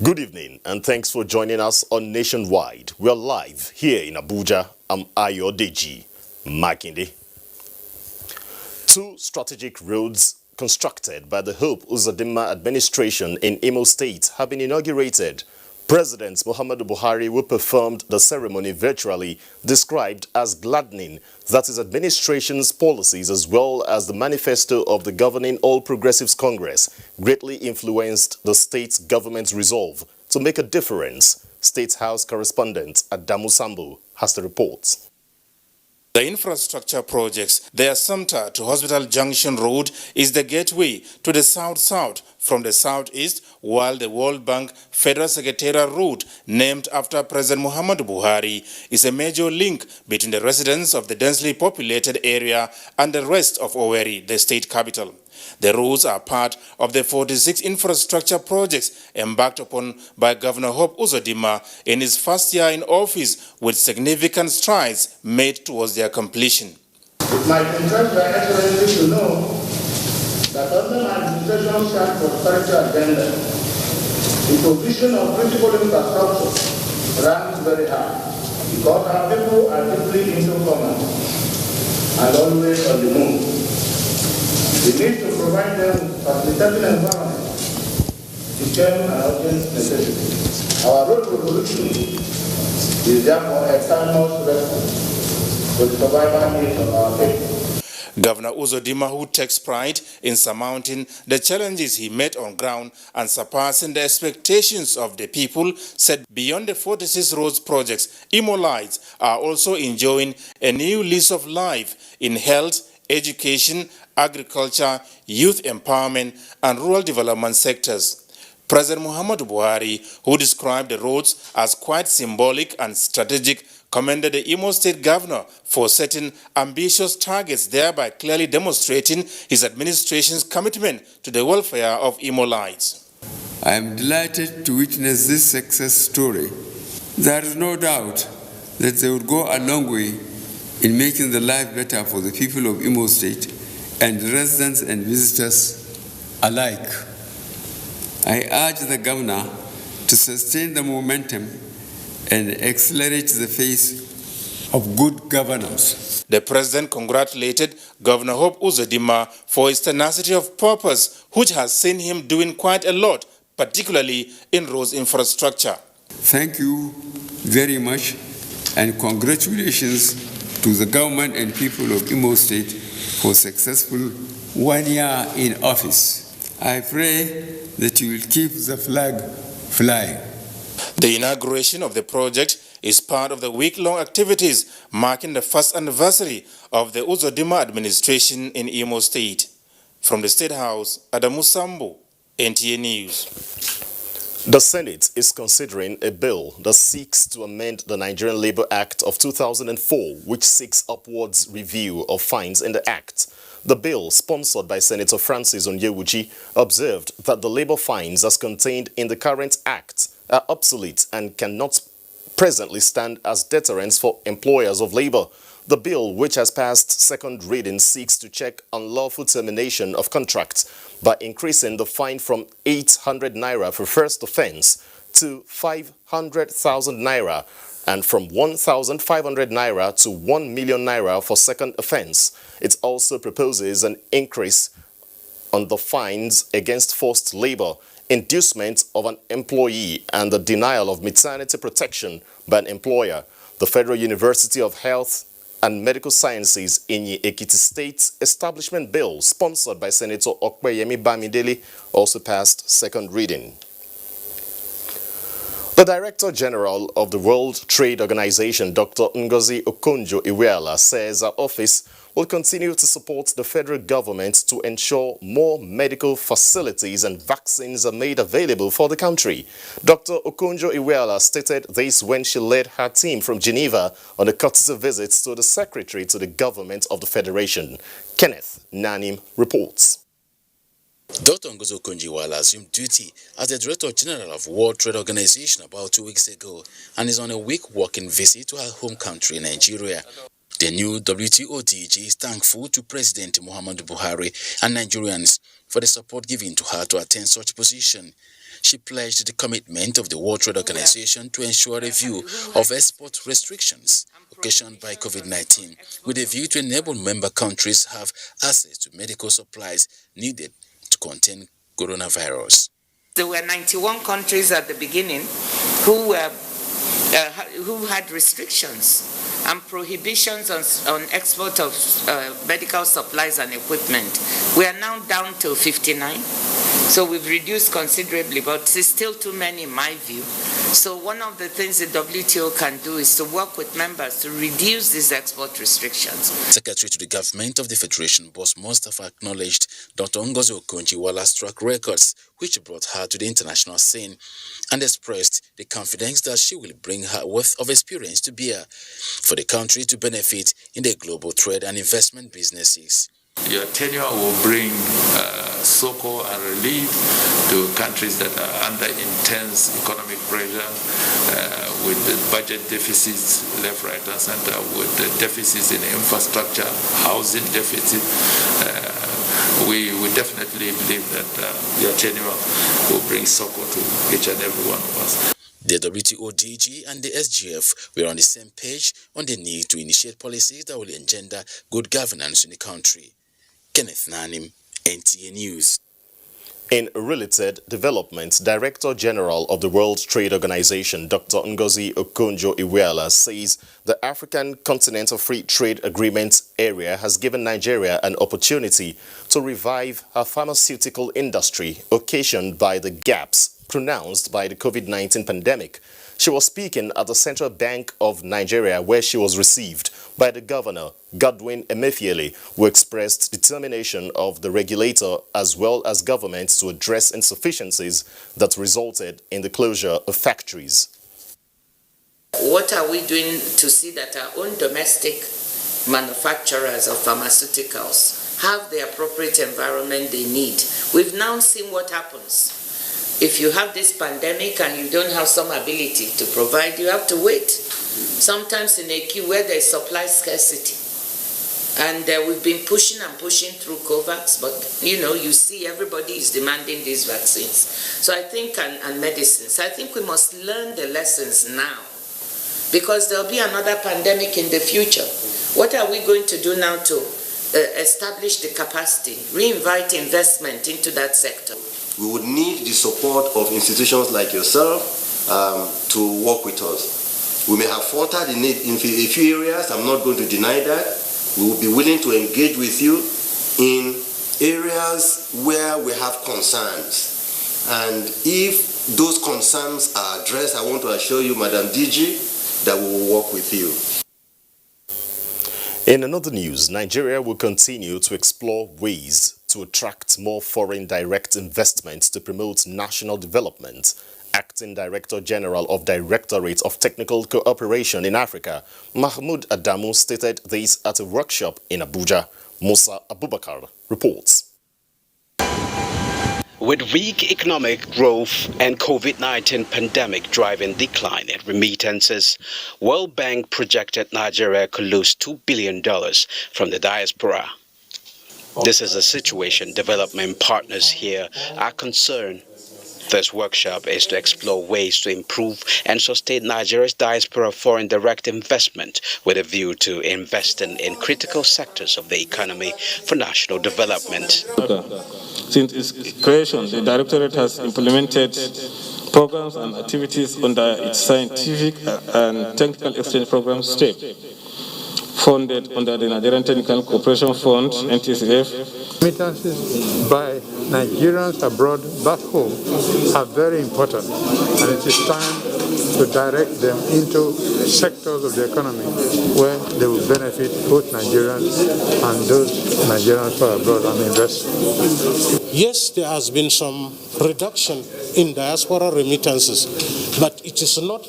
Good evening and thanks for joining us on Nationwide. We are live here in Abuja. I'm Ayodeji Makinde. Two strategic roads constructed by the Hope Uzodinma administration in Imo State have been inaugurated. President Muhammadu Buhari, who performed the ceremony virtually, described as gladdening that his administration's policies as well as the manifesto of the governing All Progressives Congress greatly influenced the state government's resolve to make a difference. State House correspondent Adamu Sambu has the report. The infrastructure projects, the Assumpta to Hospital Junction Road is the gateway to the south-south from the southeast, while the World Bank Federal Secretariat Road, named after President Muhammadu Buhari, is a major link between the residents of the densely populated area and the rest of Owerri, the state capital. The roads are part of the 46 infrastructure projects embarked upon by Governor Hope Uzodinma in his first year in office, with significant strides made towards their completion. It might interest Your Excellency to know that under my administration's shared prosperity agenda, the provision of critical infrastructure ranks very high because our people are deeply into commerce and always on the move. We need to provide them with facilitating environment became an urgent necessity. Our road revolution is therefore a timeless response to the survival needs of our people. Governor Uzodinma, who takes pride in surmounting the challenges he met on ground and surpassing the expectations of the people, said beyond the 46 roads projects, Imolites are also enjoying a new lease of life in health, education, agriculture, youth empowerment, and rural development sectors. President Muhammadu Buhari, who described the roads as quite symbolic and strategic, commended the Imo State Governor for setting ambitious targets, thereby clearly demonstrating his administration's commitment to the welfare of Imolites. I am delighted to witness this success story. There is no doubt that they would go a long way in making the life better for the people of Imo State and residents and visitors alike. I urge the Governor to sustain the momentum and accelerate the pace of good governance. The President congratulated Governor Hope Uzodinma for his tenacity of purpose, which has seen him doing quite a lot, particularly in roads infrastructure. Thank you very much and congratulations to the government and people of Imo State for successful 1 year in office. I pray that you will keep the flag flying. The inauguration of the project is part of the week-long activities marking the first anniversary of the Uzodinma administration in Imo State. From the State House, Adamu Sambu, NTA News. The Senate is considering a bill that seeks to amend the Nigerian Labour Act of 2004, which seeks upwards review of fines in the act. The bill, sponsored by Senator Francis Onyewuchi, observed that the labour fines as contained in the current act are obsolete and cannot presently stand as deterrents for employers of labour. The bill, which has passed second reading, seeks to check unlawful termination of contracts by increasing the fine from 800 naira for first offence to 500,000 naira and from 1,500 naira to 1 million naira for second offence. It also proposes an increase on the fines against forced labour, inducement of an employee, and the denial of maternity protection by an employer. The Federal University of Health and Medical Sciences in Ekiti State Establishment Bill, sponsored by Senator Okpeyemi Bamidele, also passed second reading. The Director General of the World Trade Organization, Dr. Ngozi Okonjo-Iweala, says our office will continue to support the federal government to ensure more medical facilities and vaccines are made available for the country. Dr. Okonjo-Iweala stated this when she led her team from Geneva on a courtesy visit to the Secretary to the Government of the Federation. Kenneth Nanim reports. Dr. Ngozi Okonjo-Iweala assumed duty as the Director General of World Trade Organization about 2 weeks ago and is on a week walking visit to her home country, Nigeria. The new WTO DG is thankful to President Muhammadu Buhari and Nigerians for the support given to her to attain such a position. She pledged the commitment of the World Trade Organization to ensure a review of export restrictions occasioned by COVID-19, with a view to enable member countries have access to medical supplies needed to contain coronavirus. There were 91 countries at the beginning who had restrictions and prohibitions on export of medical supplies and equipment. We are now down to 59. So we've reduced considerably, but it's still too many in my view. So one of the things the WTO can do is to work with members to reduce these export restrictions. Secretary to the Government of the Federation, Boss Mustafa, acknowledged Dr. Ngozi Okonjo-Iweala's track records, which brought her to the international scene, and expressed the confidence that she will bring her wealth of experience to bear for the country to benefit in the global trade and investment businesses. Your tenure will bring succor and relief to countries that are under intense economic pressure, with the budget deficits left, right, and center, with the deficits in infrastructure, housing deficit. We definitely believe that your tenure will bring succor to each and every one of us. The WTO DG and the SGF were on the same page on the need to initiate policies that will engender good governance in the country. Kenneth Nanim, NTA News. In related developments, Director General of the World Trade Organization, Dr. Ngozi Okonjo-Iweala, says the African Continental Free Trade Agreement area has given Nigeria an opportunity to revive her pharmaceutical industry occasioned by the gaps pronounced by the COVID-19 pandemic. She was speaking at the Central Bank of Nigeria, where she was received by the Governor, Godwin Emefiele, who expressed determination of the regulator as well as governments to address insufficiencies that resulted in the closure of factories. What are we doing to see that our own domestic manufacturers of pharmaceuticals have the appropriate environment they need? We've now seen what happens. If you have this pandemic and you don't have some ability to provide, you have to wait. Sometimes in a queue where there's supply scarcity. And we've been pushing through COVAX, but you see everybody is demanding these vaccines. So I think, and medicines, I think we must learn the lessons now, because there'll be another pandemic in the future. What are we going to do now to establish the capacity, reinvite investment into that sector? We would need the support of institutions like yourself to work with us. We may have faltered in a few areas, I'm not going to deny that. We will be willing to engage with you in areas where we have concerns. And if those concerns are addressed, I want to assure you, Madam DG, that we will work with you. In another news, Nigeria will continue to explore ways to attract more foreign direct investments to promote national development. Acting Director General of Directorate of Technical Cooperation in Africa, Mahmoud Adamu, stated this at a workshop in Abuja. Musa Abubakar reports. With weak economic growth and COVID-19 pandemic driving decline in remittances, World Bank projected Nigeria could lose $2 billion from the diaspora. This is a situation development partners here are concerned. This workshop is to explore ways to improve and sustain Nigeria's diaspora foreign direct investment with a view to investing in critical sectors of the economy for national development. Since its creation, the Directorate has implemented programs and activities under its scientific and technical exchange program STEP, funded under the Nigerian Technical Cooperation Fund, NTCF. Remittances by Nigerians abroad back home are very important, and it is time to direct them into sectors of the economy where they will benefit both Nigerians and those Nigerians who are abroad and invest. Yes, there has been some reduction in diaspora remittances, but it is not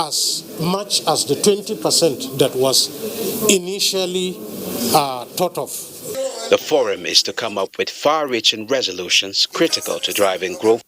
as much as the 20% that was initially thought of. The forum is to come up with far-reaching resolutions critical to driving growth.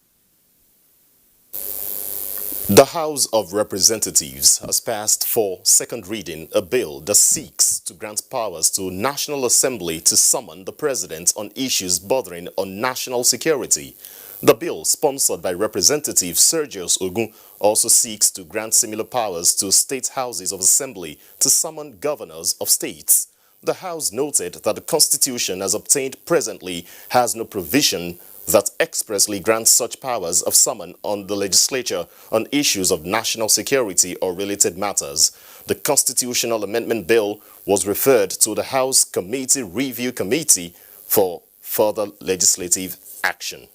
The House of Representatives has passed for second reading a bill that seeks to grant powers to National Assembly to summon the President on issues bordering on national security. The bill, sponsored by Representative Sergius Ogun, also seeks to grant similar powers to state houses of assembly to summon governors of states. The House noted that the Constitution as obtained presently has no provision that expressly grants such powers of summon on the legislature on issues of national security or related matters. The Constitutional Amendment Bill was referred to the House Committee Review Committee for further legislative action.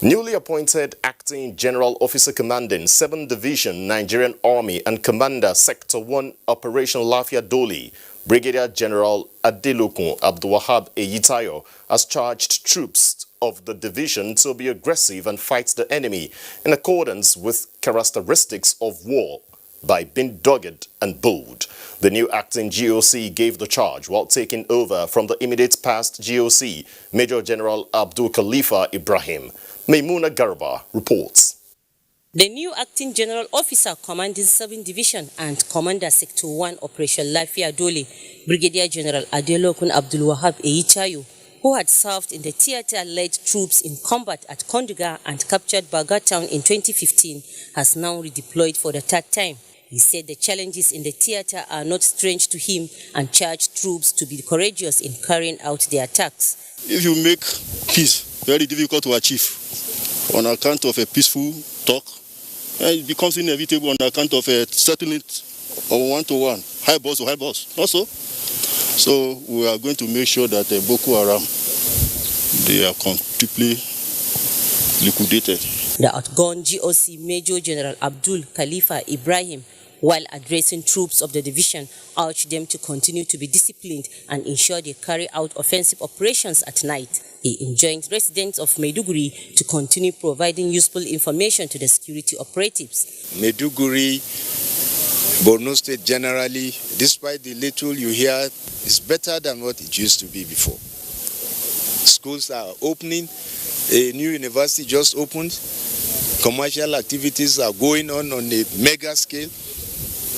Newly appointed Acting General Officer Commanding 7th Division Nigerian Army and Commander Sector 1 Operation Lafia Doli, Brigadier General Adelokun Abdulwahab Eyitayo, has charged troops of the division to be aggressive and fight the enemy in accordance with characteristics of war by being dogged and bold. The new acting GOC gave the charge while taking over from the immediate past GOC, Major General Abdul Khalifa Ibrahim. Maimuna Garba reports. The new acting general officer commanding 7th Division and Commander Sector 1 Operation Lafia Dole, Brigadier General Adelokun Abdulwahab Eyitayo, who had served in the theater-led troops in combat at Kondiga and captured Baga Town in 2015, has now redeployed for the third time. He said the challenges in the theater are not strange to him and charged troops to be courageous in carrying out their attacks. If you make peace very difficult to achieve on account of a peaceful talk, and it becomes inevitable on account of a settlement of one-to-one, high boss to high boss. Also, so we are going to make sure that Boko Haram, they are completely liquidated. The outgone GOC Major General Abdul Khalifa Ibrahim, while addressing troops of the division, urged them to continue to be disciplined and ensure they carry out offensive operations at night. He enjoined residents of Maiduguri to continue providing useful information to the security operatives. Maiduguri, Borno State generally, despite the little you hear, is better than what it used to be before. Schools are opening, a new university just opened, commercial activities are going on a mega scale,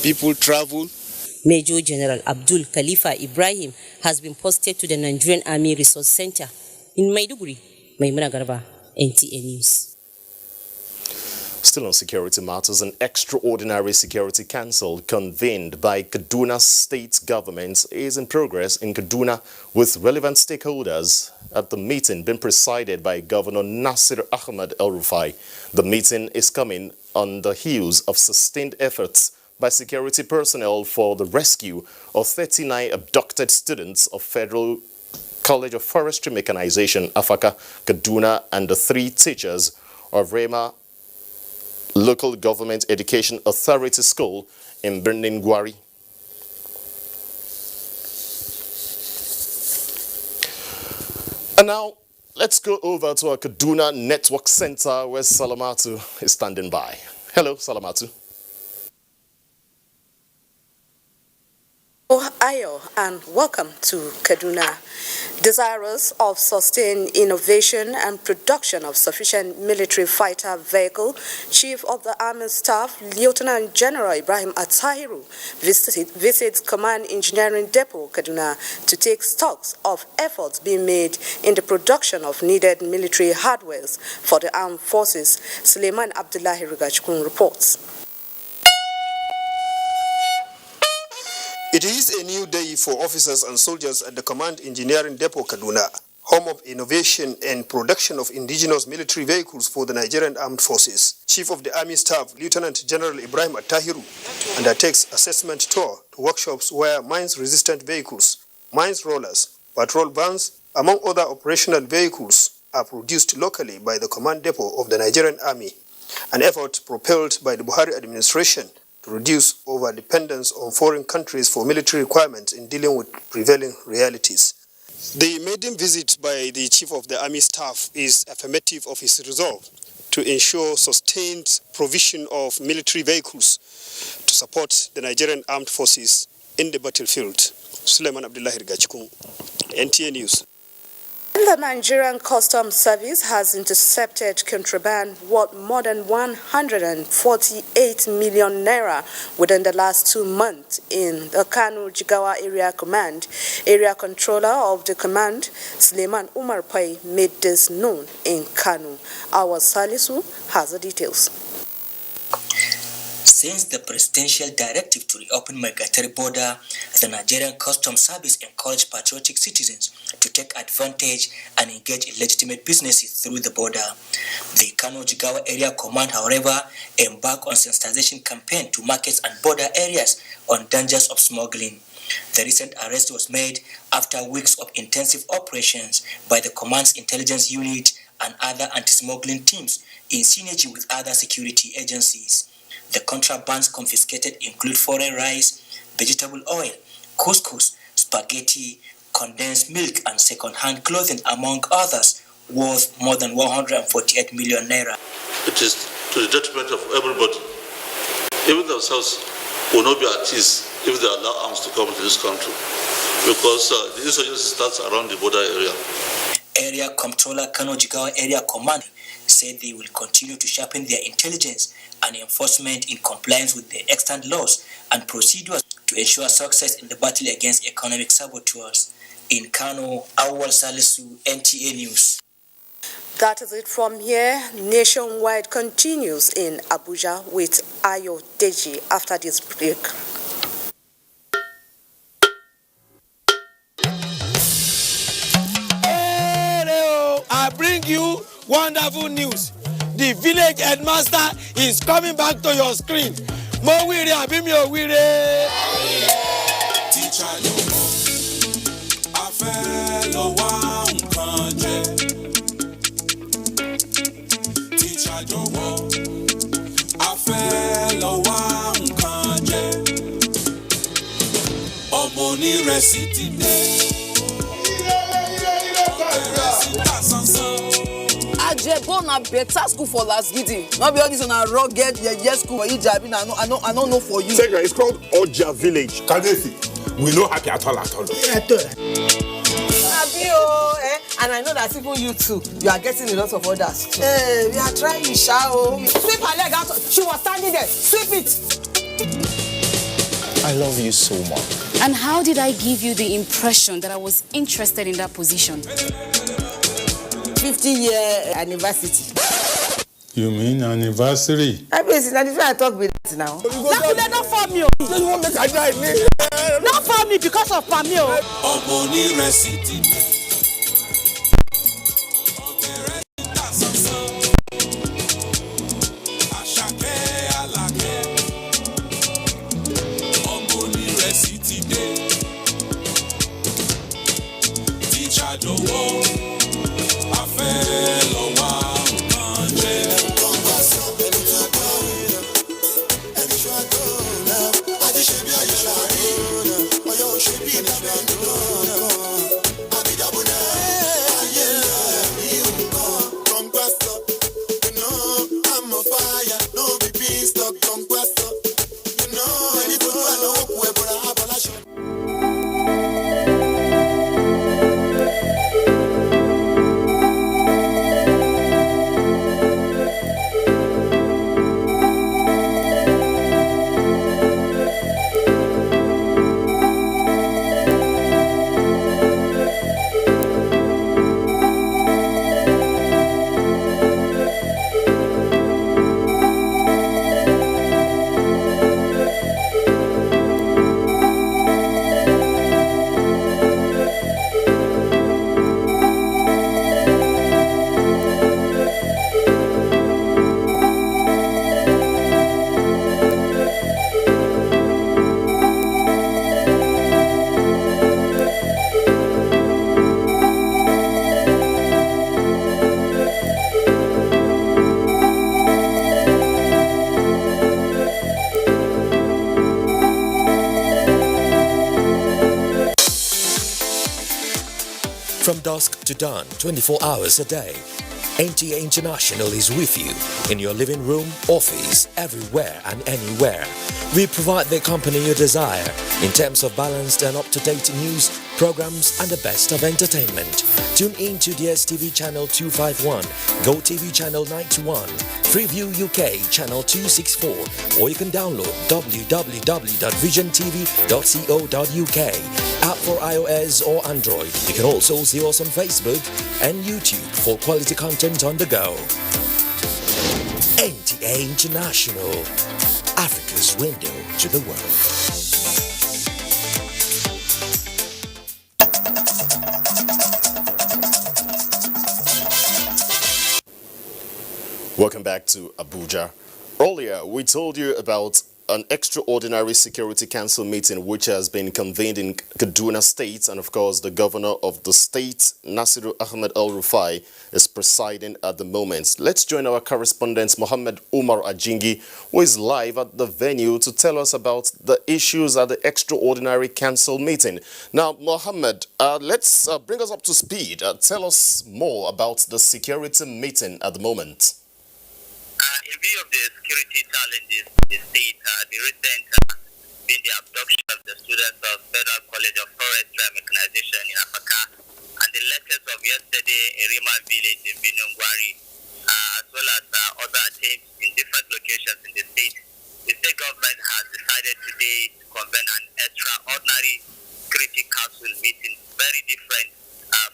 people travel. Major General Abdul Khalifa Ibrahim has been posted to the Nigerian Army Resource Center in Maiduguri. Maimuna Garba, NTA News. Still on security matters, an extraordinary security council convened by Kaduna state government is in progress in Kaduna with relevant stakeholders at the meeting being presided by Governor Nasir Ahmed El-Rufai. The meeting is coming on the heels of sustained efforts by security personnel for the rescue of 39 abducted students of Federal College of Forestry Mechanization, Afaka, Kaduna, and the 3 teachers of Rema Local Government Education Authority School in Birnin Gwari. And now, let's go over to our Kaduna Network Center where Salamatu is standing by. Hello, Salamatu. Ayo, and welcome to Kaduna. Desirous of sustained innovation and production of sufficient military fighter vehicle, Chief of the Army Staff, Lieutenant General Ibrahim Atahiru, visits Command Engineering Depot, Kaduna, to take stocks of efforts being made in the production of needed military hardwares for the armed forces. Suleiman Abdullahi Rigachkun reports. It is a new day for officers and soldiers at the Command Engineering Depot, Kaduna, home of innovation and production of indigenous military vehicles for the Nigerian Armed Forces. Chief of the Army Staff, Lieutenant General Ibrahim Atahiru, undertakes assessment tour to workshops where mines-resistant vehicles, mines rollers, patrol vans, among other operational vehicles, are produced locally by the Command Depot of the Nigerian Army, an effort propelled by the Buhari administration to reduce over-dependence on foreign countries for military requirements in dealing with prevailing realities. The maiden visit by the Chief of the Army Staff is affirmative of his resolve to ensure sustained provision of military vehicles to support the Nigerian Armed Forces in the battlefield. Suleiman Abdullahi Rigachkun, NTA News. The Nigerian Customs Service has intercepted contraband worth more than 148 million naira within the last 2 months in the Kano Jigawa Area Command. Area controller of the command, Suleiman Umar Pai, made this known in Kano. Our Salisu has the details. Since the presidential directive to reopen migratory border, the Nigerian Customs Service encouraged patriotic citizens to take advantage and engage in legitimate businesses through the border. The Kano Jigawa Area Command, however, embarked on sensitization campaign to markets and border areas on dangers of smuggling. The recent arrest was made after weeks of intensive operations by the command's intelligence unit and other anti-smuggling teams in synergy with other security agencies. The contrabands confiscated include foreign rice, vegetable oil, couscous, spaghetti, condensed milk, and second-hand clothing, among others, worth more than 148 million naira. It is to the detriment of everybody. Even themselves will not be at ease if they allow arms to come to this country, because the insurgency starts around the border area. Area Comptroller Kano Jigawa Area Command said they will continue to sharpen their intelligence and enforcement in compliance with the extant laws and procedures to ensure success in the battle against economic saboteurs. In Kano, Awal Salisu, NTA News. That is it from here. Nationwide continues in Abuja with Ayo Deji after this break. I bring you wonderful news. The village headmaster is coming back to your screen. Mo wire abi mi o wire. Teacher no mo, a fẹ́ lọ wá nǹkan jẹ. Teacher jọ̀wọ́, a fẹ́ lọ wá nǹkan jẹ. Ọmọ onírẹsì ti dé. Ajebo na better school for last gidi. Not be all this on a rugged yes school for Ijabi. I don't know for you. Second, it's called Oja Village. Kadesi. We know happy at all. And I know that even you too, you are getting a lot of orders too. Hey, we are trying, shall sweep her leg out. She was standing there. Sweep it. I love you so much. And how did I give you the impression that I was interested in that position? 50-year anniversary. You mean anniversary? I talk with that now. Not for me. Not for me because of Pamio. From dusk to dawn, 24 hours a day, NTA International is with you in your living room, office, everywhere and anywhere. We provide the company you desire in terms of balanced and up-to-date news, programs, and the best of entertainment. Tune in to DSTV channel 251, GoTV channel 91, Freeview UK channel 264, or you can download www.visiontv.co.uk. App for iOS or Android. You can also see us on Facebook and YouTube for quality content on the go. NTA International, Africa's window to the world. Welcome back to Abuja. Earlier, we told you about an extraordinary Security Council meeting which has been convened in Kaduna State, and of course the governor of the state, Nasiru Ahmed El-Rufai, is presiding at the moment. Let's join our correspondent Mohammed Umar Ajingi, who is live at the venue to tell us about the issues at the extraordinary council meeting. Now, Mohammed, let's bring us up to speed. Tell us more about the security meeting at the moment. In view of the security challenges in the state, the recent being the abduction of the students of Federal College of Forestry and Mechanization in Apaka, and the latest of yesterday in Rima village in Binungwari, as well as other attempts in different locations in the state government has decided today to convene an extraordinary security council meeting, very different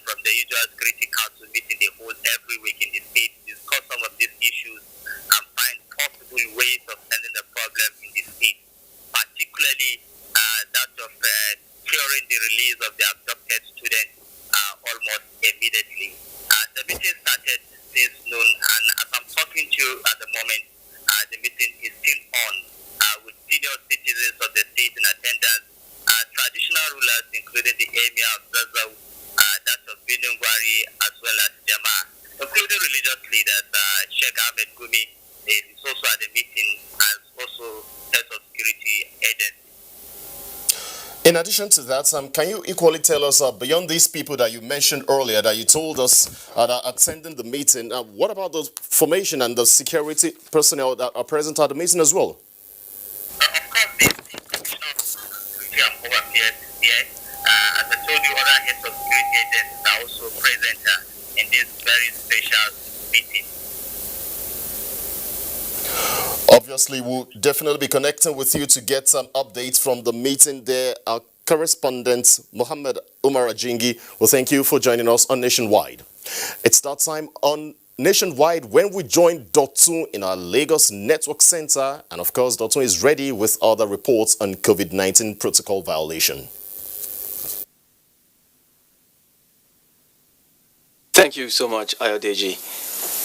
from the usual security council meeting they hold every week in the state, to discuss some of these issues and find possible ways of ending the problem in the state, particularly that of securing the release of the abducted students almost immediately. The meeting started since noon, and as I'm talking to you at the moment, the meeting is still on with senior citizens of the state in attendance, traditional rulers including the Emir of Zazzau, that of Binungwari, as well as JAMB, including religious leaders. Sheikh Ahmed Gumi is also at the meeting as also head of security agency. In addition to that, can you equally tell us, beyond these people that you mentioned earlier, that you told us are attending the meeting, what about the formation and the security personnel that are present at the meeting as well? Of course, the Commissioner of Security and Home Affairs is here. As I told you, other heads of security agencies are also present in this very special meeting. Obviously, we'll definitely be connecting with you to get some updates from the meeting there. Our correspondent, Mohammed Umar Ajingi, well, thank you for joining us on Nationwide. It's that time on Nationwide when we join Dotun in our Lagos Network Center. And of course, Dotun is ready with other reports on COVID-19 protocol violation. Thank you so much, Ayodeji.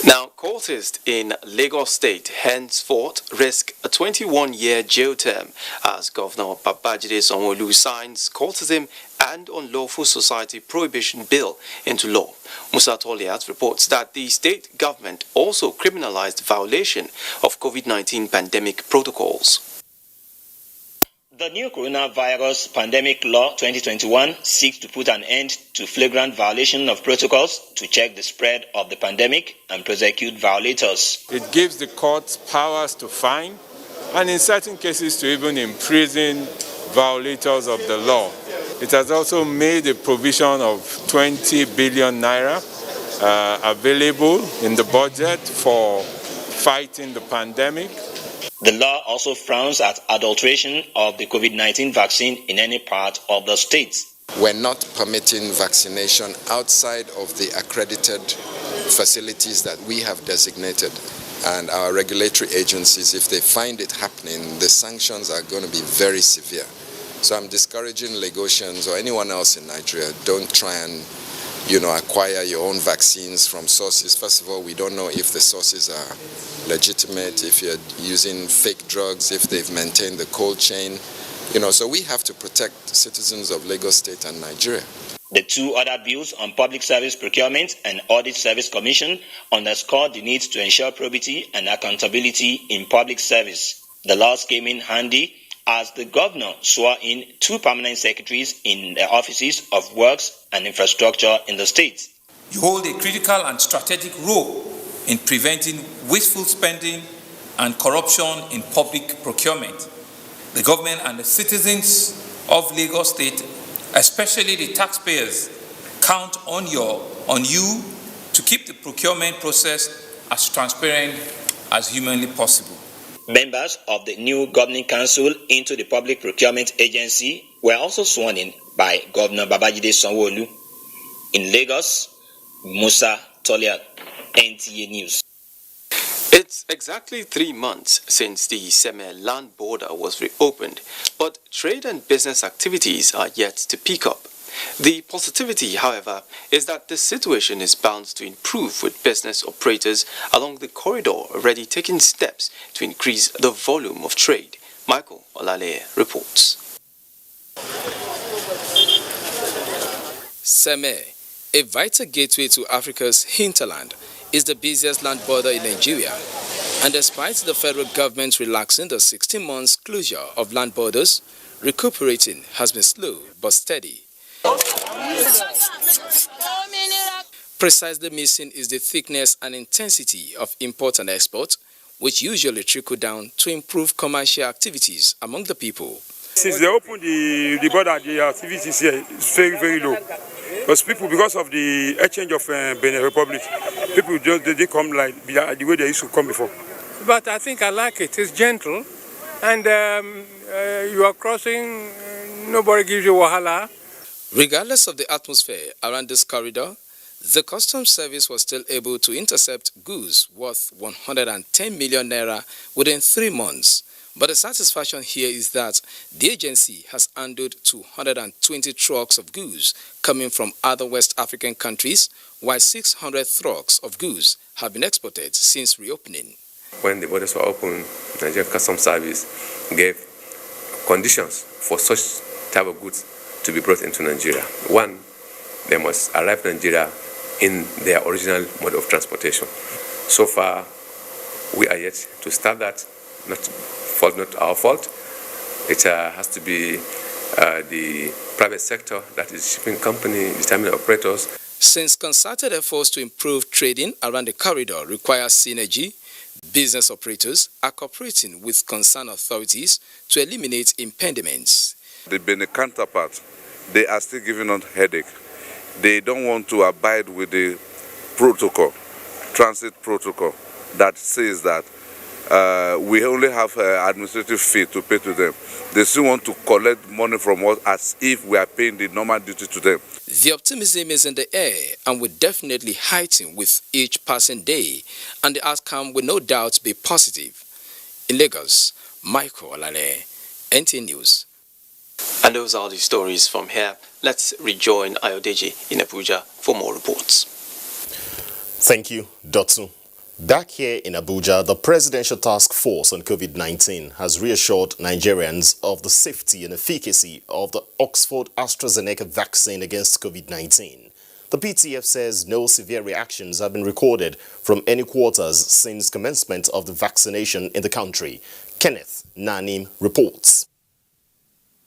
Now, cultists in Lagos State henceforth risk a 21-year jail term as Governor Babajide Sanwo-Olu signs cultism and unlawful society prohibition bill into law. Musa Toliat reports that the state government also criminalized violation of COVID-19 pandemic protocols. The new coronavirus pandemic law 2021 seeks to put an end to flagrant violation of protocols to check the spread of the pandemic and prosecute violators. It gives the courts powers to fine and in certain cases to even imprison violators of the law. It has also made a provision of 20 billion naira available in the budget for fighting the pandemic. The law also frowns at adulteration of the COVID-19 vaccine in any part of the state. We're not permitting vaccination outside of the accredited facilities that we have designated. And our regulatory agencies, if they find it happening, the sanctions are going to be very severe. So I'm discouraging Lagosians or anyone else in Nigeria, don't try and acquire your own vaccines from sources. First of all, we don't know if the sources are legitimate, if you're using fake drugs, if they've maintained the cold chain. So we have to protect citizens of Lagos State and Nigeria. The two other bills on Public Service Procurement and Audit Service Commission underscore the need to ensure probity and accountability in public service. The laws came in handy as the governor swore in 2 permanent secretaries in the offices of Works and Infrastructure in the state. You hold a critical and strategic role in preventing wasteful spending and corruption in public procurement. The government and the citizens of Lagos State especially the taxpayers, count on you to keep the procurement process as transparent as humanly possible. Members of the new governing council into the Public Procurement Agency were also sworn in by Governor Babajide Sanwo-Olu. In Lagos, Musa Toliat, NTA News. It's exactly 3 months since the Seme land border was reopened, but trade and business activities are yet to pick up. The positivity, however, is that the situation is bound to improve with business operators along the corridor already taking steps to increase the volume of trade. Michael Olale reports. Seme, a vital gateway to Africa's hinterland, is the busiest land border in Nigeria. And despite the federal government relaxing the 16 months closure of land borders, recuperating has been slow but steady. Precisely missing is the thickness and intensity of import and export, which usually trickle down to improve commercial activities among the people. Since they opened the border, the activities here is very, very low. Because of the exchange of Benin Republic, people they come like the way they used to come before. But I think I like it. It's gentle, and you are crossing, nobody gives you wahala. Regardless of the atmosphere around this corridor, the customs service was still able to intercept goods worth 110 million naira within 3 months. But the satisfaction here is that the agency has handled 220 trucks of goods coming from other West African countries, while 600 trucks of goods have been exported since reopening. When the borders were open, Nigerian Customs Service gave conditions for such type of goods to be brought into Nigeria. One, they must arrive in Nigeria in their original mode of transportation. So far, we are yet to start that. Not our fault. It has to be the private sector, that is shipping company, the terminal operators. Since concerted efforts to improve trading around the corridor require synergy, business operators are cooperating with concerned authorities to eliminate impediments. The Benin counterpart, they are still giving us headache. They don't want to abide with the protocol, transit protocol, that says that we only have administrative fee to pay to them. They still want to collect money from us as if we are paying the normal duty to them. The optimism is in the air and will definitely heighten with each passing day, and the outcome will no doubt be positive. In Lagos, Michael Olale, NTA News. And those are the stories from here. Let's rejoin Ayodeji in Abuja for more reports. Thank you, Dotsu. Back here in Abuja, the Presidential Task Force on COVID-19 has reassured Nigerians of the safety and efficacy of the Oxford-AstraZeneca vaccine against COVID-19. The PTF says no severe reactions have been recorded from any quarters since commencement of the vaccination in the country. Kenneth Nanim reports.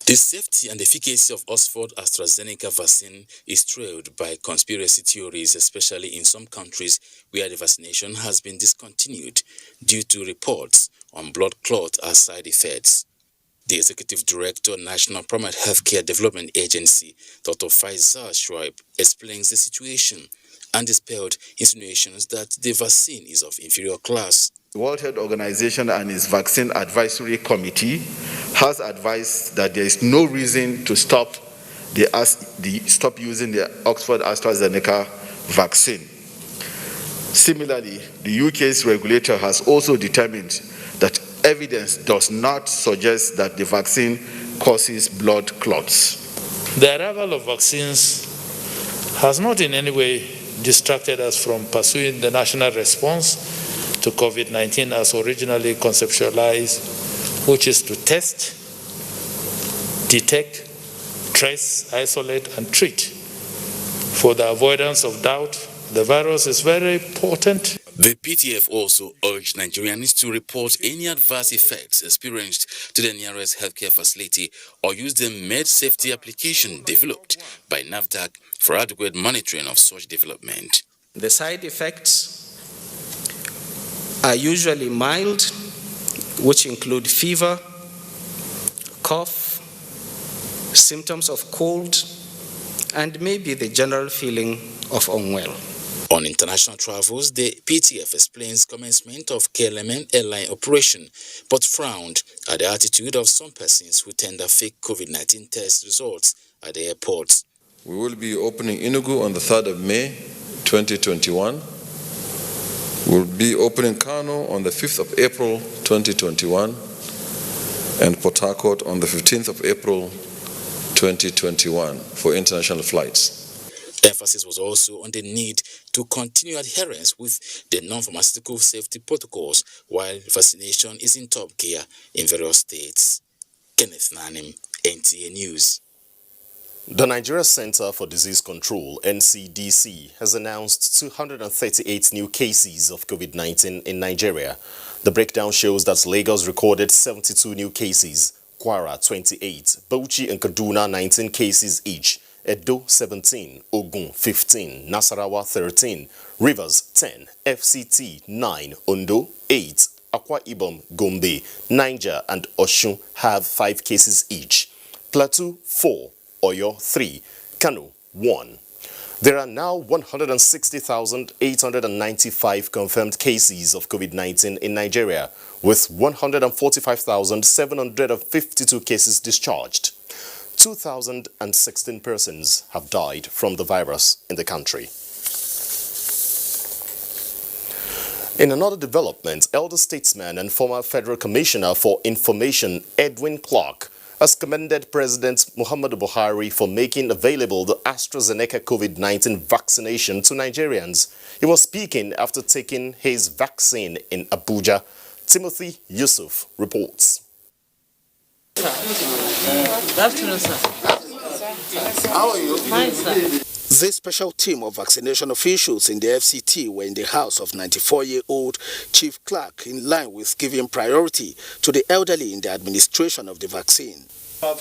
The safety and efficacy of Oxford-AstraZeneca vaccine is trailed by conspiracy theories, especially in some countries where the vaccination has been discontinued due to reports on blood clot as side effects. The Executive Director, National Primary Healthcare Development Agency, Dr. Faisal Shoaib, explains the situation and dispelled insinuations that the vaccine is of inferior class. The World Health Organization and its Vaccine Advisory Committee has advised that there is no reason to stop using the Oxford-AstraZeneca vaccine. Similarly, the UK's regulator has also determined that evidence does not suggest that the vaccine causes blood clots. The arrival of vaccines has not in any way distracted us from pursuing the national response to COVID-19 as originally conceptualized, which is to test, detect, trace, isolate, and treat. For the avoidance of doubt, the virus is very potent. The PTF also urged Nigerians to report any adverse effects experienced to the nearest healthcare facility or use the med safety application developed by NAFDAC for adequate monitoring of such development. The side effects are usually mild, which include fever, cough, symptoms of cold, and maybe the general feeling of unwell. On international travels, the PTF explains commencement of KLM airline operation, but frowned at the attitude of some persons who tender fake COVID-19 test results at the airports. We will be opening Enugu on the 3rd of May, 2021. We'll be opening Kano on the 5th of April, 2021, and Port Harcourt on the 15th of April, 2021 for international flights. Emphasis was also on the need to continue adherence with the non-pharmaceutical safety protocols while vaccination is in top gear in various states. Kenneth Nanim, NTA News. The Nigeria Center for Disease Control, NCDC, has announced 238 new cases of COVID-19 in Nigeria. The breakdown shows that Lagos recorded 72 new cases, Kwara 28, Bauchi and Kaduna 19 cases each, Edo 17, Ogun 15, Nasarawa 13, Rivers 10, FCT 9, Ondo 8, Akwa Ibom, Gombe, Niger and Osun have 5 cases each, Plateau 4, Oyo 3, Kano 1. There are now 160,895 confirmed cases of COVID-19 in Nigeria, with 145,752 cases discharged. 2,016 persons have died from the virus in the country. In another development, elder statesman and former Federal Commissioner for Information Edwin Clark has commended President Muhammadu Buhari for making available the AstraZeneca COVID-19 vaccination to Nigerians. He was speaking after taking his vaccine in Abuja. Timothy Yusuf reports. Good afternoon, sir. How are you? Fine, sir. This special team of vaccination officials in the FCT were in the house of 94-year-old Chief Clerk in line with giving priority to the elderly in the administration of the vaccine. Good,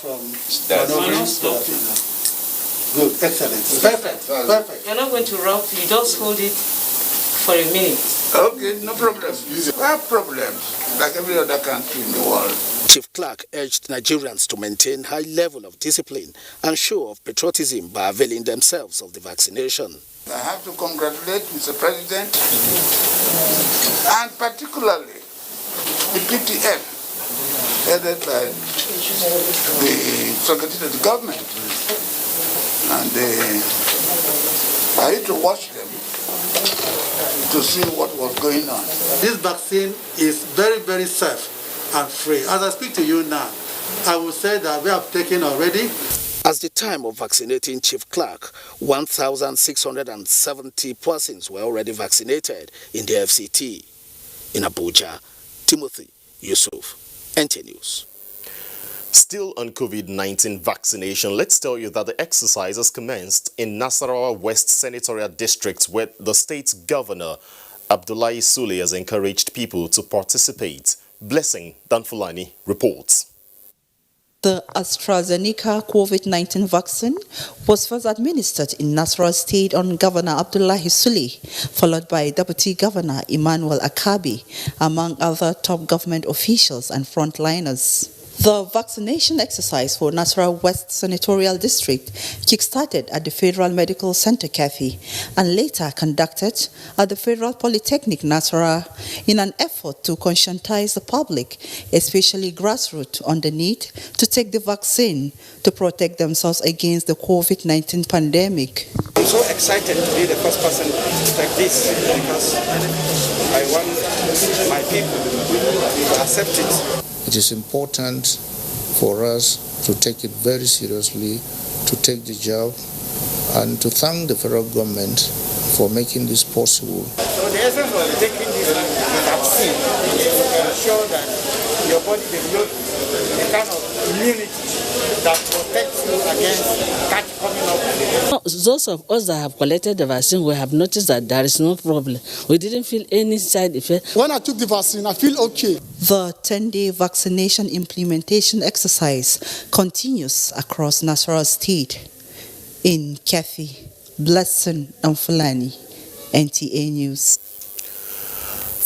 excellent. Perfect, perfect. You're not going to rock, you just hold it for a minute. Okay, no problem. We have problems, like every other country in the world. Chief Clerk urged Nigerians to maintain high level of discipline and show of patriotism by availing themselves of the vaccination. I have to congratulate Mr. President and particularly the PTF headed by the Secretary of the Government. And I had to watch them to see what was going on. This vaccine is very, very safe and free. As I speak to you now, I will say that we have taken already. At the time of vaccinating Chief Clerk, 1,670 persons were already vaccinated in the FCT. In Abuja, Timothy Yusuf, NTA News. Still on COVID-19 vaccination, let's tell you that the exercise has commenced in Nasarawa West Senatorial District, where the state governor, Abdullahi Sule, has encouraged people to participate. Blessing Danfulani reports. The AstraZeneca COVID-19 vaccine was first administered in Nasarawa State on Governor Abdullahi Sule, followed by Deputy Governor Emmanuel Akabi, among other top government officials and frontliners. The vaccination exercise for Nasarawa West Senatorial District kick-started at the Federal Medical Center Cafe and later conducted at the Federal Polytechnic Nasarawa in an effort to conscientize the public, especially grassroots, on the need to take the vaccine to protect themselves against the COVID-19 pandemic. I'm so excited to be the first person to take this because I want my people to accept it. It is important for us to take it very seriously, to take the job, and to thank the federal government for making this possible. So the essence of taking this vaccine is to ensure that your body develops a kind of immunity that protects you against catch coming up. Those of us that have collected the vaccine, we have noticed that there is no problem. We didn't feel any side effect. When I took the vaccine, I feel okay. The 10-day vaccination implementation exercise continues across Nasarawa State. In Kefi, Blessing Danfulani, NTA News.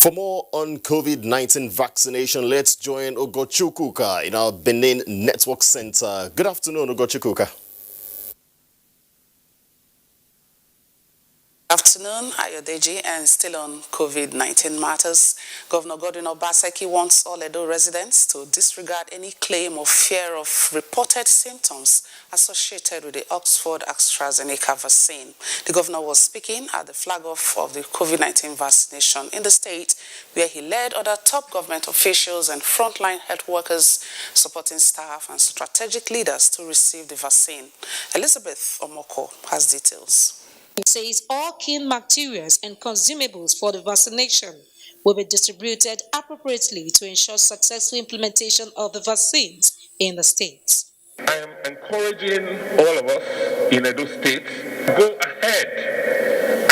For more on COVID-19 vaccination, let's join Ogochukwuka in our Benin Network Center. Good afternoon, Ogochukwuka. Afternoon, Ayodeji, and still on COVID-19 matters. Governor Godwin Obaseki wants all Edo residents to disregard any claim of fear of reported symptoms associated with the Oxford AstraZeneca vaccine. The governor was speaking at the flag-off of the COVID-19 vaccination in the state, where he led other top government officials and frontline health workers, supporting staff and strategic leaders to receive the vaccine. Elizabeth Omoko has details. It says all key materials and consumables for the vaccination will be distributed appropriately to ensure successful implementation of the vaccines in the states. I am encouraging all of us in Edo State, go ahead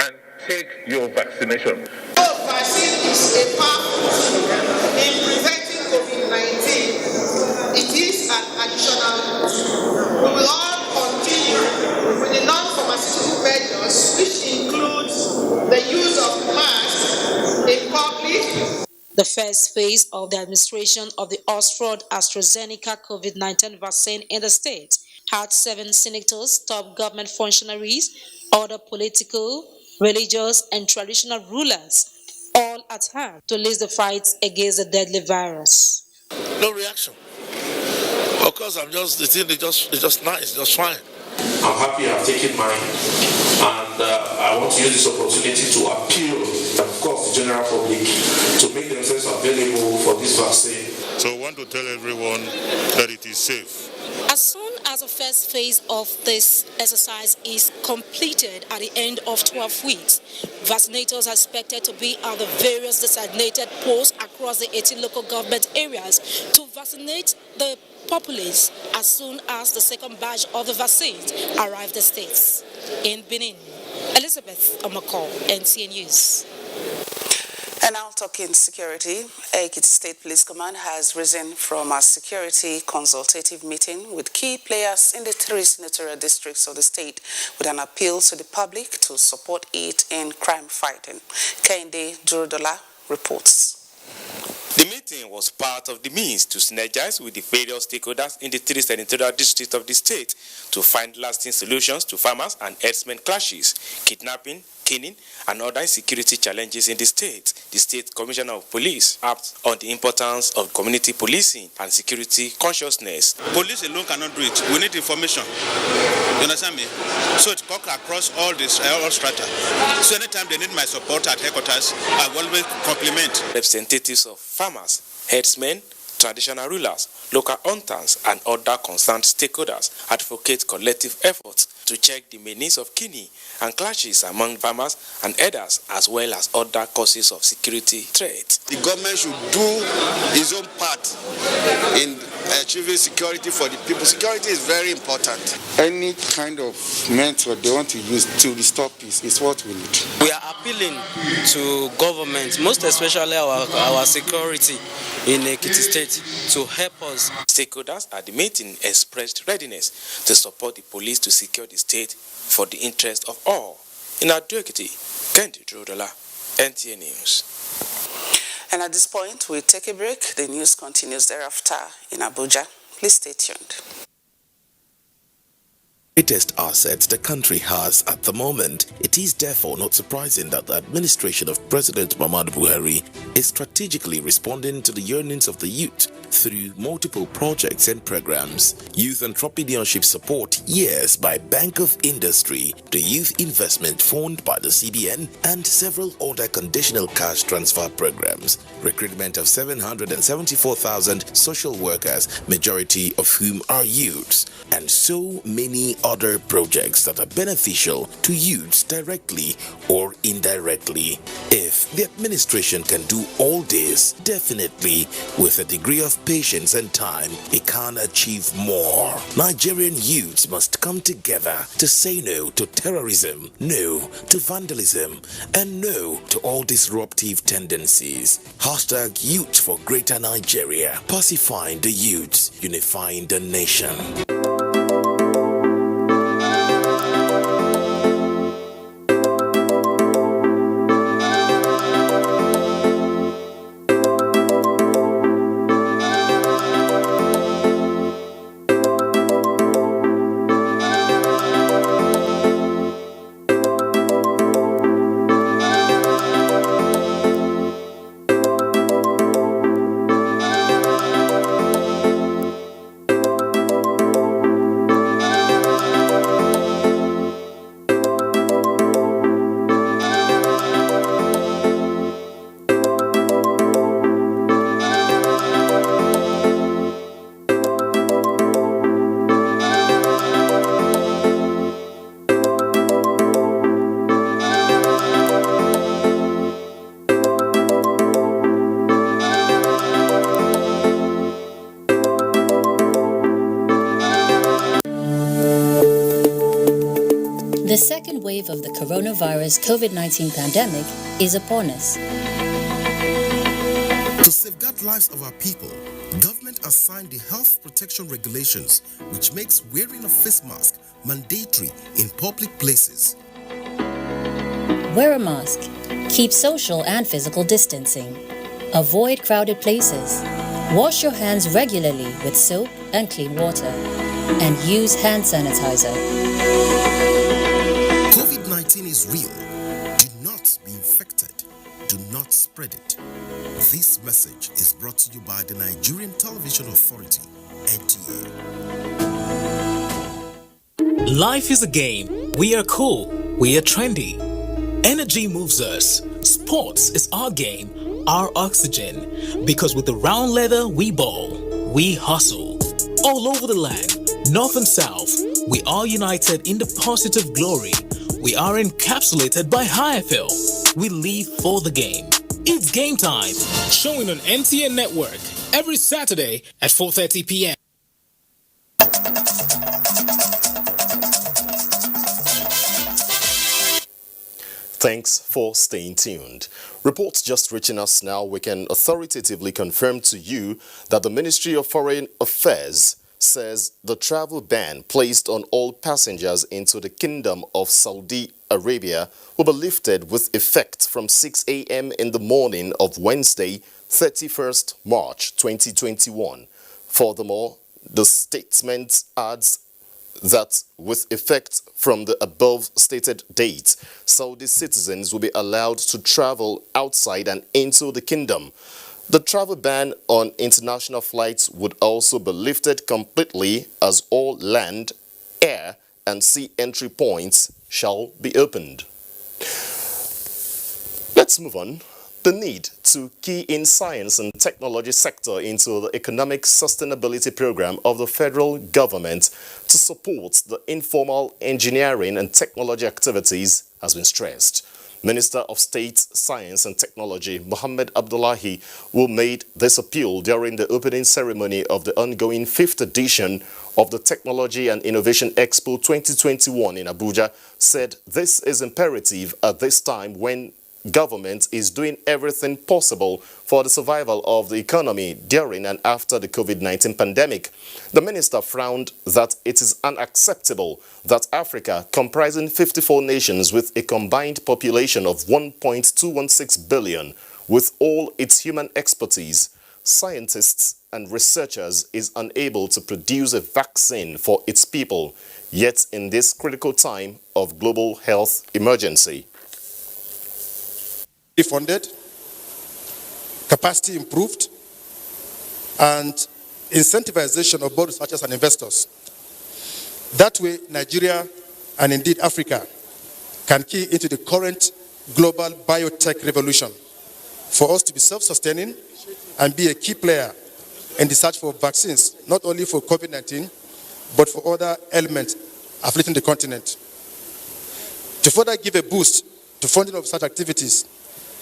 and take your vaccination. The vaccine is a powerful tool in preventing COVID-19. It is an additional tool. We will all continue with the non-pharmaceutical measures, which includes the use of masks in public. The first phase of the administration of the Oxford AstraZeneca COVID-19 vaccine in the state had 7 senators, top government functionaries, other political, religious, and traditional rulers, all at hand to lead the fight against the deadly virus. No reaction. Of course, the thing is just nice, just fine. I'm happy I've taken mine, and I want to use this opportunity to appeal, of course, the general public to make themselves available for this vaccine. So I want to tell everyone that it is safe. As soon as the first phase of this exercise is completed at the end of 12 weeks, vaccinators are expected to be at the various designated posts across the 18 local government areas to vaccinate the populace as soon as the second batch of the vaccines arrive the states. In Benin, Elizabeth Omoko, NTA News. And now talking security, Ekiti State Police Command has risen from a security consultative meeting with key players in the 3 senatorial districts of the state with an appeal to the public to support it in crime fighting. Kende Durodola reports. The meeting was part of the means to synergize with the various stakeholders in the 3 senatorial districts of the state to find lasting solutions to farmers and herdsmen clashes, kidnapping, caning, and other insecurity challenges in the state. The State Commissioner of Police harped on the importance of community policing and security consciousness. Police alone cannot do it. We need information. You understand me? So it cuts across all strata. So anytime they need my support at headquarters, I will always compliment. Representatives of farmers, herdsmen, traditional rulers, local hunters, and other concerned stakeholders advocate collective efforts to check the menace of kidney and clashes among farmers and herders, as well as other causes of security threats. The government should do its own part in achieving security for the people. Security is very important. Any kind of method they want to use to restore peace is what we need. We are appealing to government, most especially our security in Ekiti State, to help us. Stakeholders at the meeting expressed readiness to support the police to secure the state for the interest of all. In Ado-Ekiti, Kendi Drodola, NTA News. And at this point, we take a break. The news continues thereafter in Abuja. Please stay tuned. Greatest assets the country has at the moment. It is therefore not surprising that the administration of President Muhammadu Buhari is strategically responding to the yearnings of the youth through multiple projects and programs. Youth entrepreneurship support, yes, by Bank of Industry, the Youth Investment Fund by the CBN, and several other conditional cash transfer programs. Recruitment of 774,000 social workers, majority of whom are youths, and so many other projects that are beneficial to youths directly or indirectly. If the administration can do all this, definitely with a degree of patience and time, it can achieve more. Nigerian youths must come together to say no to terrorism, no to vandalism, and no to all disruptive tendencies. Hashtag Youth for Greater Nigeria. Pacifying the youths, unifying the nation. of the coronavirus COVID-19 pandemic is upon us. To safeguard lives of our people, government has signed the Health Protection Regulations, which makes wearing a face mask mandatory in public places. Wear a mask. Keep social and physical distancing. Avoid crowded places. Wash your hands regularly with soap and clean water. And use hand sanitizer. COVID-19 is real. Do not be infected. Do not spread it. This message is brought to you by the Nigerian Television Authority, NTA. Life is a game. We are cool. We are trendy. Energy moves us. Sports is our game, our oxygen. Because with the round leather, we ball. We hustle. All over the land, north and south, we are united in the positive glory. We are encapsulated by HIFL. We live for the game. It's game time. Showing on NTA Network every Saturday at 4:30 p.m. Thanks for staying tuned. Reports just reaching us now, we can authoritatively confirm to you that the Ministry of Foreign Affairs says the travel ban placed on all passengers into the Kingdom of Saudi Arabia will be lifted with effect from 6 a.m. in the morning of Wednesday, 31st March 2021. Furthermore, the statement adds that with effect from the above stated date, Saudi citizens will be allowed to travel outside and into the kingdom. The travel ban on international flights would also be lifted completely as all land, air, and sea entry points shall be opened. Let's move on. The need to key in science and technology sector into the economic sustainability program of the federal government to support the informal engineering and technology activities has been stressed. Minister of State, Science and Technology, Mohammed Abdullahi, who made this appeal during the opening ceremony of the ongoing 5th edition of the Technology and Innovation Expo 2021 in Abuja, said this is imperative at this time when government is doing everything possible for the survival of the economy during and after the COVID-19 pandemic. The minister frowned that it is unacceptable that Africa, comprising 54 nations with a combined population of 1.216 billion, with all its human expertise, scientists and researchers, is unable to produce a vaccine for its people, yet in this critical time of global health emergency. Funded, capacity improved, and incentivization of both researchers and investors. That way, Nigeria and indeed Africa can key into the current global biotech revolution for us to be self-sustaining and be a key player in the search for vaccines, not only for COVID-19, but for other elements afflicting the continent. To further give a boost to funding of such activities,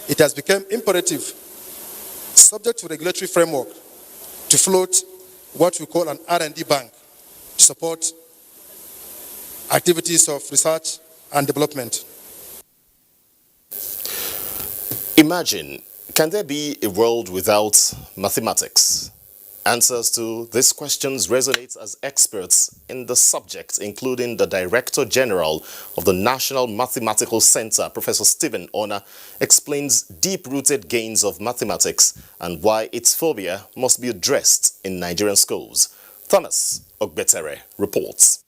it has become imperative, subject to regulatory framework, to float what we call an R&D bank to support activities of research and development. Imagine, can there be a world without mathematics? Answers to these questions resonate as experts in the subject, including the Director General of the National Mathematical Center, Professor Stephen Ona, explains deep-rooted gains of mathematics and why its phobia must be addressed in Nigerian schools. Thomas Ogbetere reports.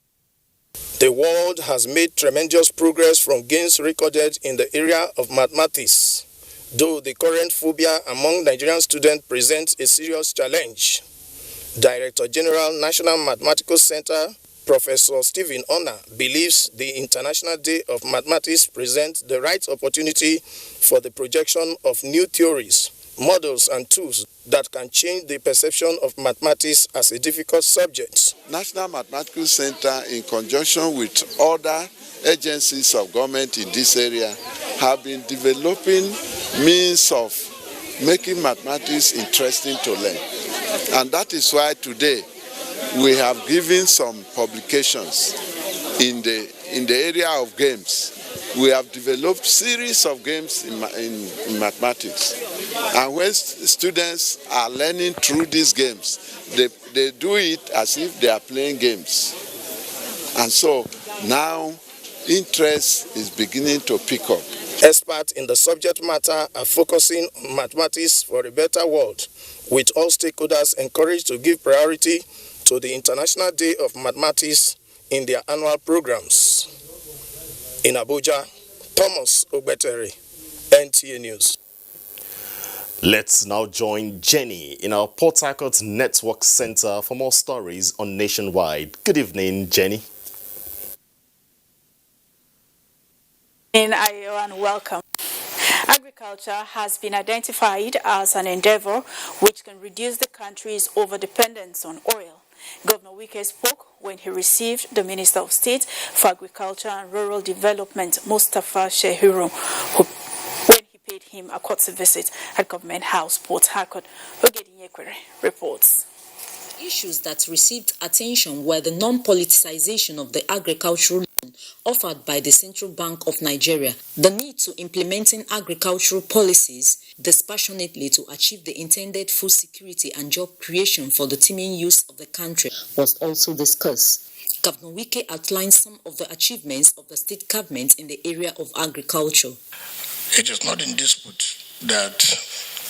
The world has made tremendous progress from gains recorded in the area of mathematics, though the current phobia among Nigerian students presents a serious challenge. Director General National Mathematical Center, Professor Stephen Ona, believes the International Day of Mathematics presents the right opportunity for the projection of new theories, models and tools that can change the perception of mathematics as a difficult subject. National Mathematical Center, in conjunction with other agencies of government in this area, have been developing means of making mathematics interesting to learn. And that is why today we have given some publications in the area of games we have developed series of games in mathematics. And when students are learning through these games, they do it as if they are playing games. And so now interest is beginning to pick up. Experts in the subject matter are focusing on mathematics for a better world, with all stakeholders encouraged to give priority to the International Day of Mathematics in their annual programs. In Abuja, Thomas Ogbetere, NTA News. Let's now join Jenny in our Port Harcourt Network Center for more stories on Nationwide. Good evening, Jenny. And welcome. Agriculture has been identified as an endeavor which can reduce the country's overdependence on oil. Governor Wike spoke when he received the Minister of State for Agriculture and Rural Development, Mustafa Shehiru, when he paid him a courtesy visit at Government House, Port Harcourt. Ogediyekwere reports. Issues that received attention were the non-politicization of the agricultural loan offered by the Central Bank of Nigeria, the need to implementing agricultural policies dispassionately to achieve the intended food security and job creation for the teeming youth of the country was also discussed. Governor Wike outlined some of the achievements of the state government in the area of agriculture. It is not in dispute that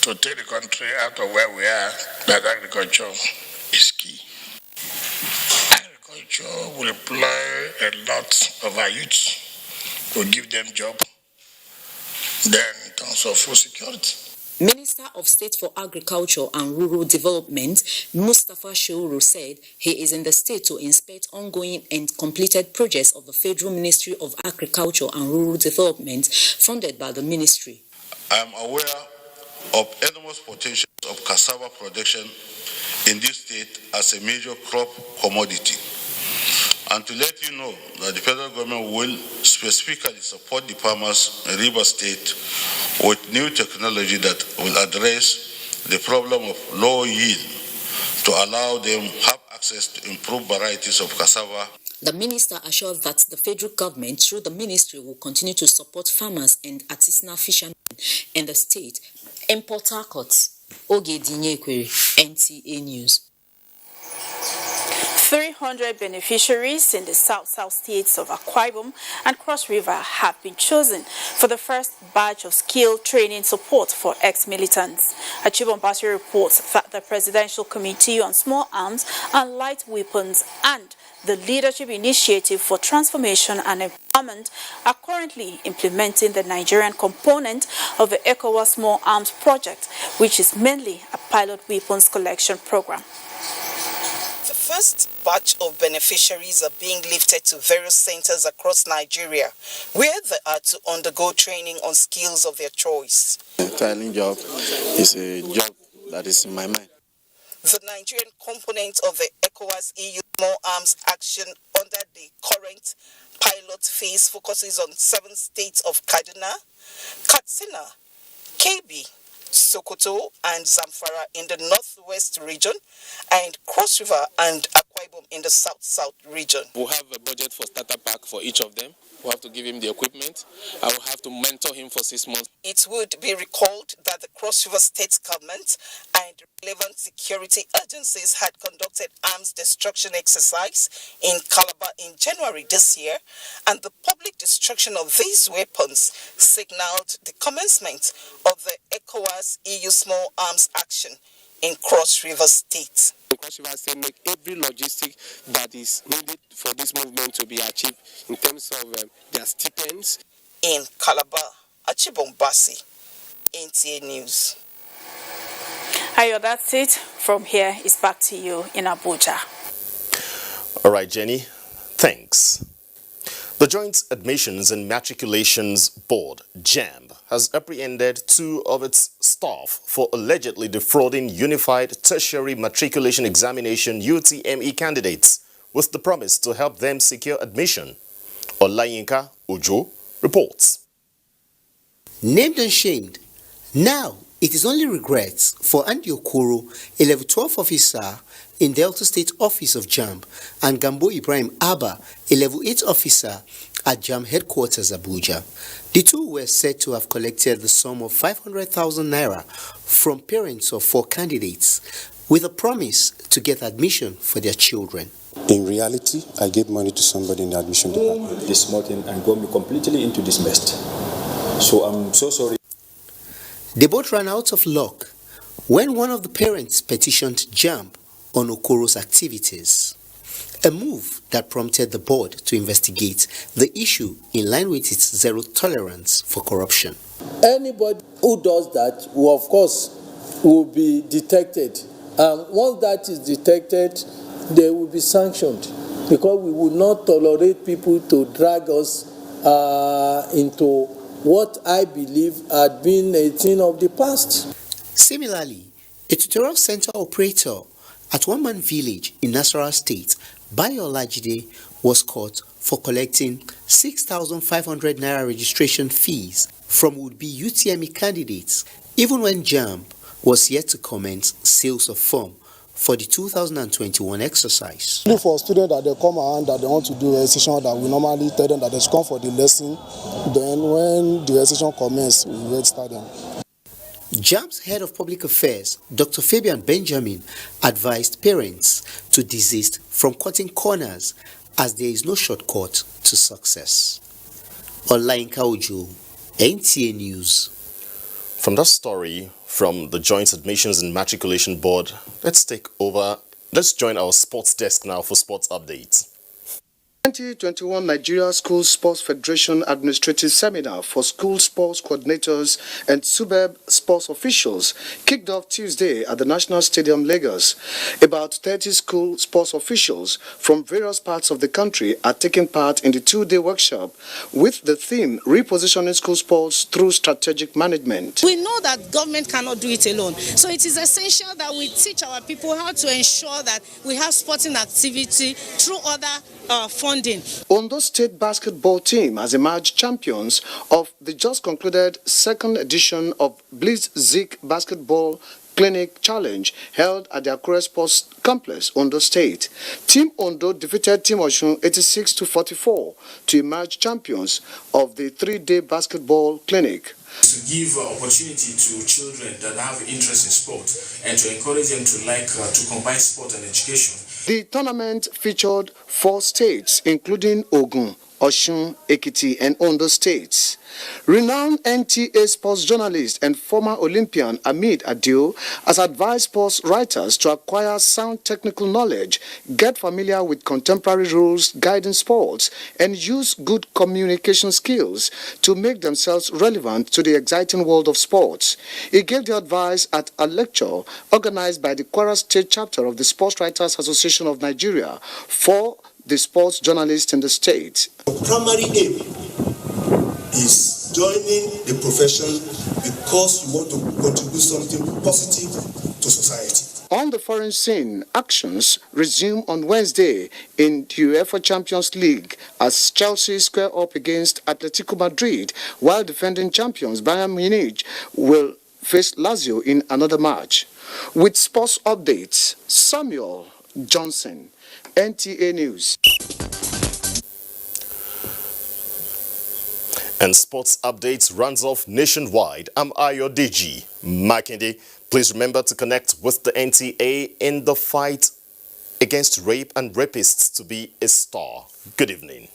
to take the country out of where we are, that agriculture is key. Agriculture will employ a lot of our youth, will give them job. Then in terms of food security. Minister of State for Agriculture and Rural Development, Mustafa Shehiru, said he is in the state to inspect ongoing and completed projects of the Federal Ministry of Agriculture and Rural Development funded by the ministry. I am aware of enormous potential of cassava production in this state as a major crop commodity. And to let you know that the federal government will specifically support the farmers in Rivers State with new technology that will address the problem of low yield to allow them have access to improved varieties of cassava. The minister assured that the federal government, through the ministry, will continue to support farmers and artisanal fishermen in the state. In Port Harcourt, Ogediyekwere, NTA News. 300 beneficiaries in the south states of Akwa Ibom and Cross River have been chosen for the first batch of skill training support for ex-militants. Achibombasi reports that the Presidential Committee on Small Arms and Light Weapons and the Leadership Initiative for Transformation and Empowerment are currently implementing the Nigerian component of the ECOWAS Small Arms Project, which is mainly a pilot weapons collection program. The first batch of beneficiaries are being lifted to various centers across Nigeria, where they are to undergo training on skills of their choice. The styling job is a job that is in my mind. The Nigerian component of the ECOWAS EU Small Arms Action under the current pilot phase focuses on 7 states of Kaduna, Katsina, Kebbi, Sokoto and Zamfara in the northwest region, and Cross River and Akwa Ibom in the south region. We'll have a budget for starter pack for each of them. We'll have to give him the equipment. I will have to mentor him for 6 months. It would be recalled that the Cross River State government and relevant security agencies had conducted arms destruction exercise in Calabar in January this year, and the public destruction of these weapons signaled the commencement of the ECOWAS EU Small Arms Action in Cross River State. Cross River State make every logistic that is needed for this movement to be achieved in terms of their stipends. In Calabar, Achibombasi, NTA News. Ayo, that's it. From here, it's back to you in Abuja. All right, Jenny. Thanks. The Joint Admissions and Matriculations Board, JAMB, has apprehended 2 of its staff for allegedly defrauding Unified Tertiary Matriculation Examination UTME candidates with the promise to help them secure admission. Olayinka Ojo reports. Named and shamed, now it is only regrets for Andy Okoro, a level 12 officer in Delta State Office of JAMB, and Gambo Ibrahim Abba, a level 8 officer at JAMB headquarters Abuja. The two were said to have collected the sum of 500,000 naira from parents of 4 candidates with a promise to get admission for their children. In reality, I gave money to somebody in the admission department this morning and got me completely into this mess. So I'm so sorry. They both ran out of luck when one of the parents petitioned JAMB on Okoro's activities, a move that prompted the board to investigate the issue in line with its zero tolerance for corruption. Anybody who does that will, of course, will be detected. And once that is detected, they will be sanctioned, because we will not tolerate people to drag us into what I believe had been a thing of the past. Similarly, a tutorial center operator at One Man Village in Nasarawa State, Bayo Olajide, was caught for collecting 6,500 naira registration fees from would-be UTME candidates, even when JAMB was yet to commence sales of form for the 2021 exercise. Look for students that they come around that they want to do a session, that we normally tell them that they should come for the lesson. Then when the session commences, we register them. JAMB's head of public affairs, Dr. Fabian Benjamin, advised parents to desist from cutting corners as there is no shortcut to success. Olainka Ojo, NTA News. From that story from the Joint Admissions and Matriculation Board, let's join our sports desk now for sports updates. 2021 Nigeria School Sports Federation Administrative Seminar for School Sports Coordinators and SUBEB Sports Officials kicked off Tuesday at the National Stadium, Lagos. About 30 school sports officials from various parts of the country are taking part in the 2-day workshop with the theme Repositioning School Sports Through Strategic Management. We know that government cannot do it alone, so it is essential that we teach our people how to ensure that we have sporting activity through other funding. Ondo State basketball team has emerged champions of the just concluded second edition of Blitz Zik Basketball Clinic Challenge held at the Akure Sports Complex, Ondo State. Team Ondo defeated Team Osun 86-44 to emerge champions of the 3-day basketball clinic. To give opportunity to children that have interest in sport and to encourage them to combine sport and education. The tournament featured 4 states, including Ogun, Osun, Ekiti, and Ondo states. Renowned NTA sports journalist and former Olympian Hamid Adio has advised sports writers to acquire sound technical knowledge, get familiar with contemporary rules guiding sports, and use good communication skills to make themselves relevant to the exciting world of sports. He gave the advice at a lecture organized by the Kwara State chapter of the Sports Writers Association of Nigeria for the sports journalists in the state. The primary aim is joining the profession because you want to contribute something positive to society. On the foreign scene, actions resume on Wednesday in the UEFA Champions League as Chelsea square up against Atletico Madrid, while defending champions Bayern Munich will face Lazio in another match. With sports updates, Samuel Johnson, NTA News. And sports updates runs off nationwide. I'm Ayo DG Makinde. Please remember to connect with the NTA in the fight against rape and rapists to be a star. Good evening.